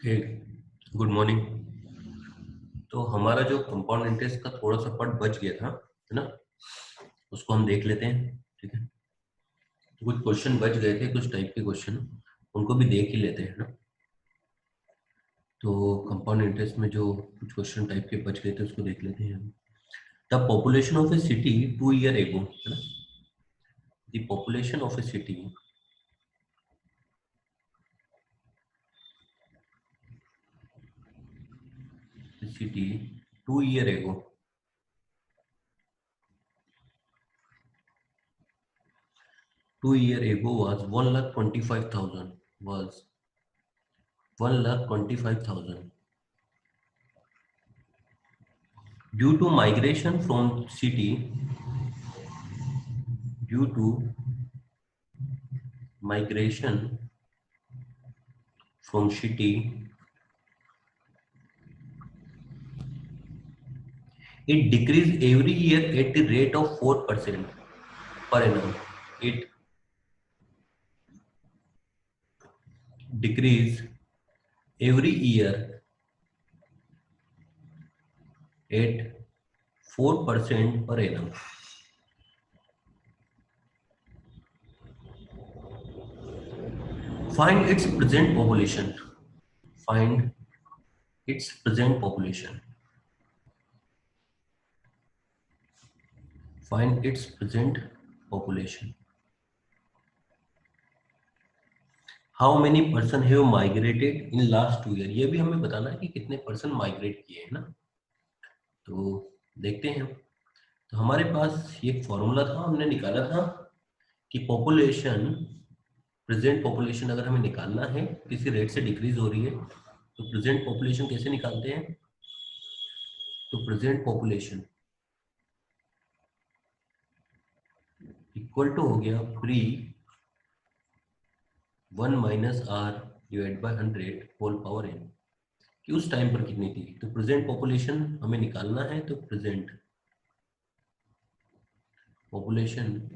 हे good morning. तो हमारा जो कंपाउंड इंटरेस्ट का थोड़ा सा पार्ट बच गया था, है ना, उसको हम देख लेते हैं। ठीक है, तो कुछ क्वेश्चन बच गए थे, कुछ टाइप के क्वेश्चन, उनको भी देख ही लेते हैं ना। तो कंपाउंड इंटरेस्ट में जो कुछ क्वेश्चन टाइप के बच गए थे उसको देख लेते हैं। The population of A city 2 year ago, है ना, the population of A city 2 year ago 2 year ago was 1,25,000, was 1,25,000. Due to migration from city, due to migration from city, it decreased every year at the rate of 4% per annum. It decreased every year at 4% per annum. Find its present population. Find its present population. Find its present population. How many person have migrated in last 2 year, ये भी हमें बताना है कि कितने person migrate किए हैं ना। तो देखते हैं। तो हमारे पास ये फॉर्मूला था, हमने निकाला था कि पॉपुलेशन, प्रेजेंट पॉपुलेशन अगर हमें निकालना है, किसी रेट से डिक्रीज हो रही है, तो प्रेजेंट पॉपुलेशन कैसे निकालते हैं। तो प्रेजेंट पॉपुलेशन इक्वल टू हो गया pre 1 minus R divide by 100 whole power n, कि उस टाइम पर कितनी थी। तो प्रेजेंट पॉपुलेशन हमें निकालना है, तो प्रेजेंट पॉपुलेशन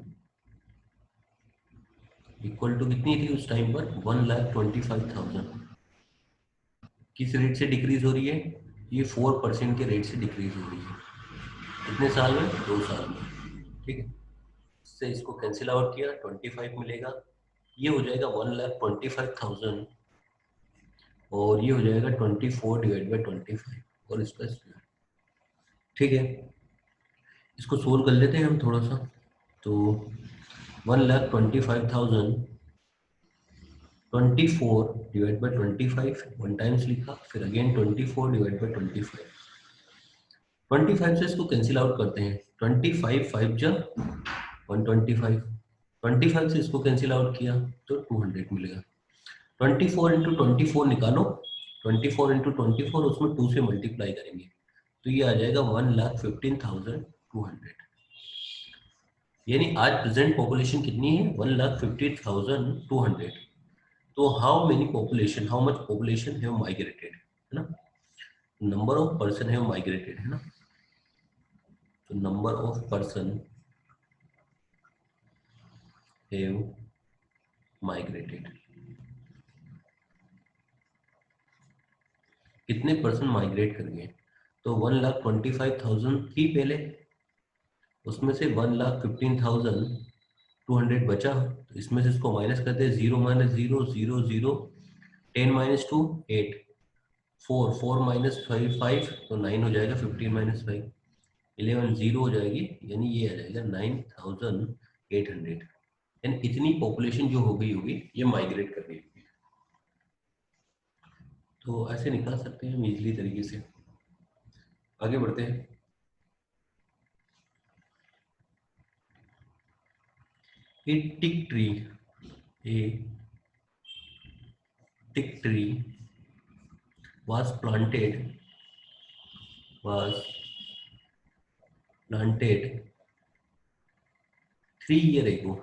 इक्वल टू कितनी थी उस टाइम पर, 1,25,000। किस रेट से डिक्रीज हो रही है, ये 4% के रेट से डिक्रीज हो रही है। कितने साल में, 2 साल में। ठीक है, इससे इसको कैंसिल आउट किया, 25 मिलेगा। ये हो जाएगा 1,25,000 और ये हो जाएगा 24 डिवाइड बाई 25 और इसका स्क्वायर। ठीक है, इसको सोल्व कर लेते हैं हम थोड़ा सा। तो 1,25,000 24 डिवाइड बाई 25, वन टाइम्स लिखा, फिर अगेन 24 डिवाइड बाई 25। 25 से इसको कैंसिल आउट करते हैं, 25 5 जा 125, 25 से इसको कैंसिल आउट किया तो 200 मिलेगा। 24 इंटू 24 निकालो, 24 इंटू 24 उसमें 2 से मल्टीप्लाई करेंगे तो ये आ जाएगा 1,15,200। यानी आज प्रेजेंट पॉपुलेशन कितनी है, 1,50,200। तो how many population, how much population have migrated, है ना, number of person have migrated, है ना। तो number of person have migrated, कितने पर्सन माइग्रेट कर गए। तो 1,25,000 थी पहले, उसमें से 1,15,200 बचा, तो इसमें से इसको माइनस करते हैं, 0 माइनस 0 0 0, 10 माइनस 2 8, 4 4 माइनस 5 5, तो 9 हो जाएगा, 15 माइनस 5 11, 0 हो जाएगी, यानी ये आ जाएगा 9,800। यानी इतनी पॉपुलेशन जो हो गई होगी ये माइग्रेट कर गई होगी। तो ऐसे निकाल सकते हैं हम इजीली तरीके से। आगे बढ़ते हैं। A tick tree, a tick tree was planted 3 years ago.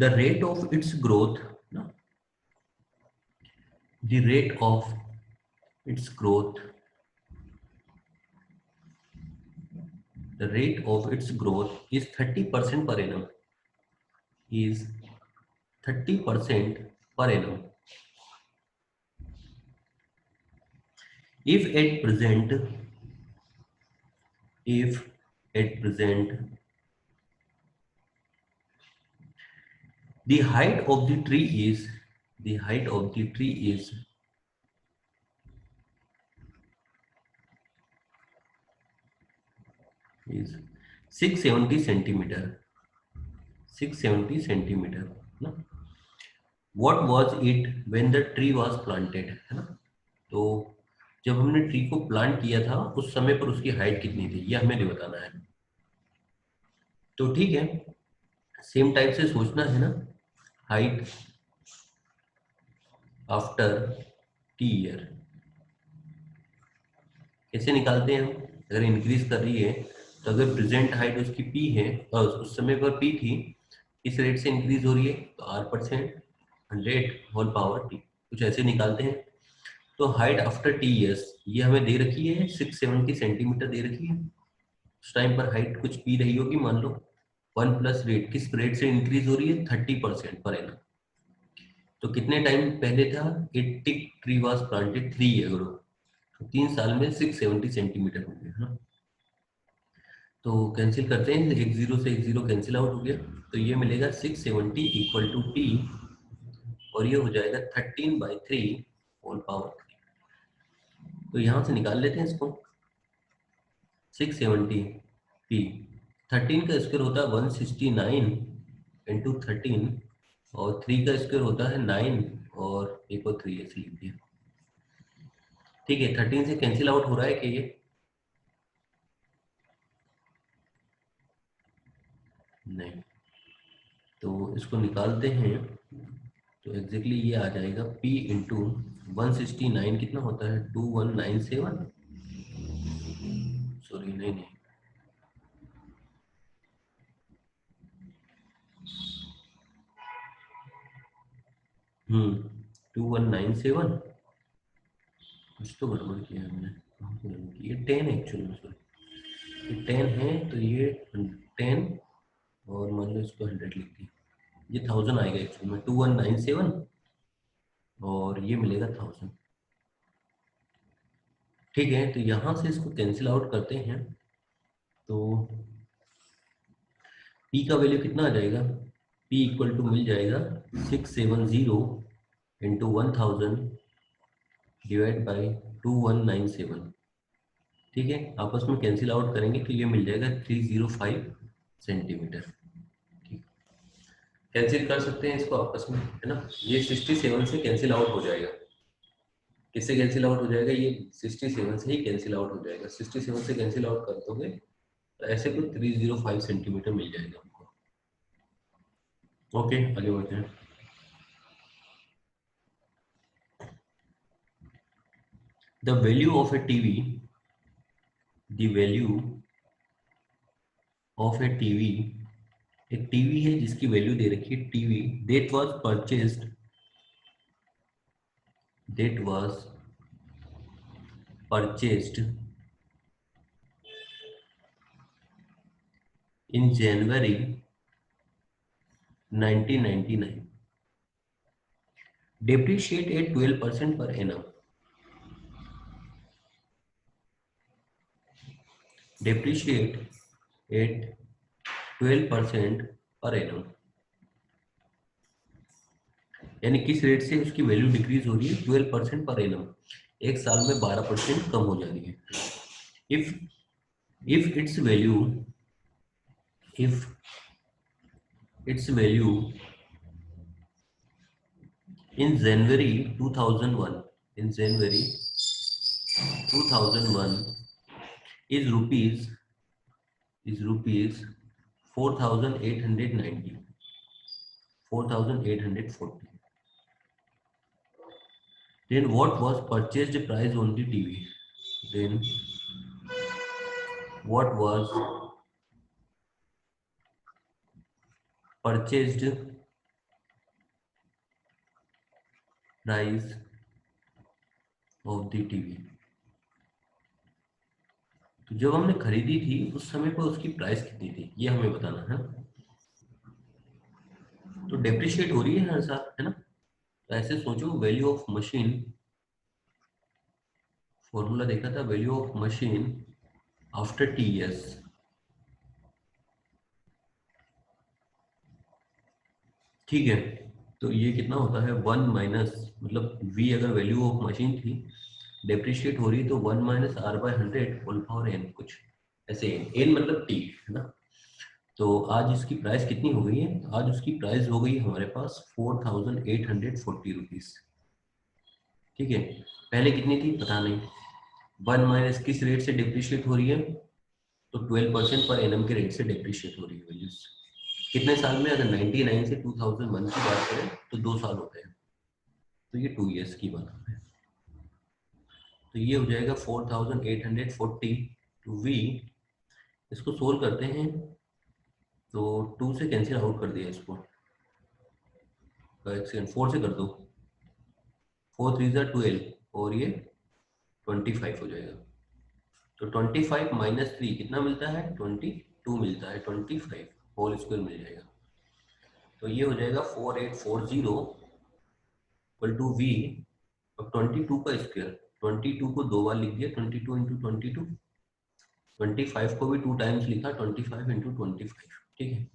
The rate of its growth, no, the rate of its growth, the rate of its growth is 30% per annum. Is 30% per annum. If at present, the height of the tree is, the height of the tree is 670 centimeter, 670 centimeter, ना? What was it when the tree was planted, है ना? तो जब हमने tree को plant किया था उस समय पर उसकी हाइट कितनी थी, ये हमें नहीं बताना है. तो ठीक है, सेम टाइप से सोचना है ना. हाइट आफ्टर टी ईयर कैसे निकालते हैं हम? अगर इंक्रीज कर रही है तो अगर प्रेजेंट हाइट उसकी पी है और उस समय पर पी थी, इस रेट से इंक्रीज हो रही है तो R percent 100 whole power T, कुछ ऐसे निकालते हैं. तो हाइट आफ्टर टी ईयर्स ये हमें दे रखी है 670 सेंटीमीटर दे रखी है. उस टाइम पर हाइट कुछ पी रही होगी, मान लो 1 प्लस रेट, किस रेट से इंक्रीज हो रही है? 30% पर एनम. तो कितने टाइम पहले था? It tick tree was planted 3 year ago. तो 3 साल में 670 सेंटीमीटर हो गया, है ना. तो कैंसिल करते हैं, एक जीरो से एक जीरो कैंसिल आउट हो गया, तो ये मिलेगा 670 इक्वल टू टी, और ये हो जाएगा 13/3 होल पावर 3. तो यहाँ से निकाल लेते हैं इसको. 670 पी, 13 का स्क्वायर होता है 169 इंटू 13, और 3 का स्क्वायर होता है 9, और एक और 3 ऐसे लिख दिया. ठीक है, 13 से कैंसिल आउट हो रहा है कि ये? नहीं. तो इसको निकालते हैं तो एग्जैक्टली ये आ जाएगा P इंटू 169 कितना होता है? 2197. सॉरी, नहीं नहीं, 2197. कुछ तो गड़बड़ किया हमने, कहाँ पे गड़बड़ की? ये 10 एक्चुअल में, सॉरी, ये 10 है तो ये 10, और मान लो इसको 100 लिख दी, ये 1000 आएगा एक्चुअल में, 2197, और ये मिलेगा 1000. ठीक है, तो यहाँ से इसको कैंसिल आउट करते हैं तो P का वैल्यू कितना आ जाएगा? P इक्वल टू मिल जाएगा 670 इंटू 1000 डिवाइड बाई 2197. ठीक है, आपस में कैंसिल आउट करेंगे तो ये मिल जाएगा 305 सेंटीमीटर. ठीक, कैंसिल कर सकते हैं इसको आपस में, है ना. ये 67 से कैंसिल आउट हो जाएगा. किससे कैंसिल आउट हो जाएगा? ये 67 से ही कैंसिल आउट हो जाएगा. 67 से कैंसिल आउट कर दोगे तो ऐसे कुछ 305 सेंटीमीटर मिल जाएगा हमको. ओके, आगे बढ़ते हैं. The value of a TV, the value of a TV, एक टीवी है जिसकी वैल्यू दे रखी है TV, that was purchased in January 1999, depreciate at 12% per annum. Depreciate at 12% per annum, यानी किस रेट से उसकी वैल्यू डिक्रीज हो रही है? 12% पर एनम. एक साल में 12% कम हो जा रही है. If if it's value if its value in January 2001, in January 2001 is rupees 4890, 4840, then what was purchased price on the TV? Then what was purchased price of the TV? तो जब हमने खरीदी थी उस समय पर उसकी प्राइस कितनी थी, ये हमें बताना है. तो डेप्रिशिएट हो रही है हर साल, है ना। तो ऐसे सोचो, वैल्यू ऑफ मशीन, फॉर्मूला देखा था, value of machine after T years. ठीक है, तो ये कितना होता है, वन माइनस, मतलब वी अगर वैल्यू ऑफ मशीन थी, डेप्रिशिएट हो रही है, तो one minus R by 100 whole power N, कुछ ऐसे, एन मतलब टी, है ना। तो आज इसकी प्राइस कितनी हो गई है, आज उसकी प्राइस हो गई हमारे पास 4840 रुपीज। ठीक है, पहले कितनी थी पता नहीं। वन माइनस किस रेट से डिप्रिशिएट हो रही है, तो 12% पर एनम के रेट से डिप्रिशिएट हो रही है वैल्यूज। कितने साल में, अगर 99 से 2001 की बात करें तो 2 साल होते हैं, तो ये 2 ईयर्स की बात है। तो ये हो जाएगा 4840 टू वी। इसको सोल्व करते हैं, तो 2 से कैंसिल आउट कर दिया इसको, एक सेकेंड, 4 से कर दो, 4 3 ज़ा 12 और ये 25 हो जाएगा। तो 25 माइनस 3 कितना मिलता है, 22 मिलता है, 25 होल स्क्वायर मिल जाएगा। तो ये हो जाएगा 4840 इक्वल टू वी। अब 22 का स्क्वायर, 22 को 2 बार लिख दिया, 22 इंटू 22, 25 को भी 2 टाइम्स लिखा, 25 इंटू 25। ठीक है,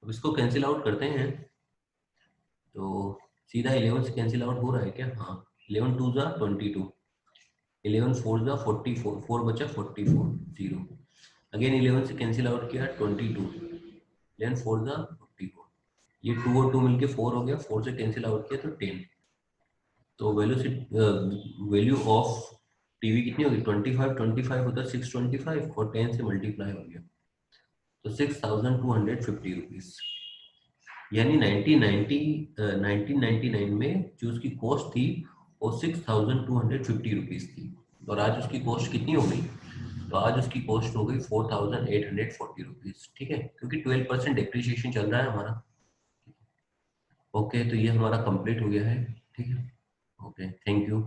अब इसको कैंसिल आउट करते हैं, तो सीधा 11 से कैंसिल आउट हो रहा है क्या, हाँ, 11 2 ज़ा 22, 11 4 ज़ा 44, 4 बचा 44, 0। अगेन 11 से कैंसिल आउट किया 22, 11 4 ज़ा 44, ये 2 और 2 मिलके 4 हो गया, 4 से कैंसिल आउट किया तो 10। तो वैल्यू ऑफ टीवी कितनी होगी, 25, 25 होता है 625 और 10 से मल्टीप्लाई हो गया, तो 6250 रुपीज। यानी 1999 में जो उसकी कॉस्ट थी वो 6250 रुपीज थी, और आज उसकी कॉस्ट कितनी हो गई, तो आज उसकी कॉस्ट हो गई 4840 रुपीज। ठीक है, क्योंकि 12% डिप्रिशिएशन चल रहा है हमारा। ओके, तो ये हमारा कंप्लीट हो गया है। ठीक है, ओके, थैंक यू,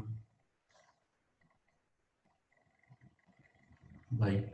बाय।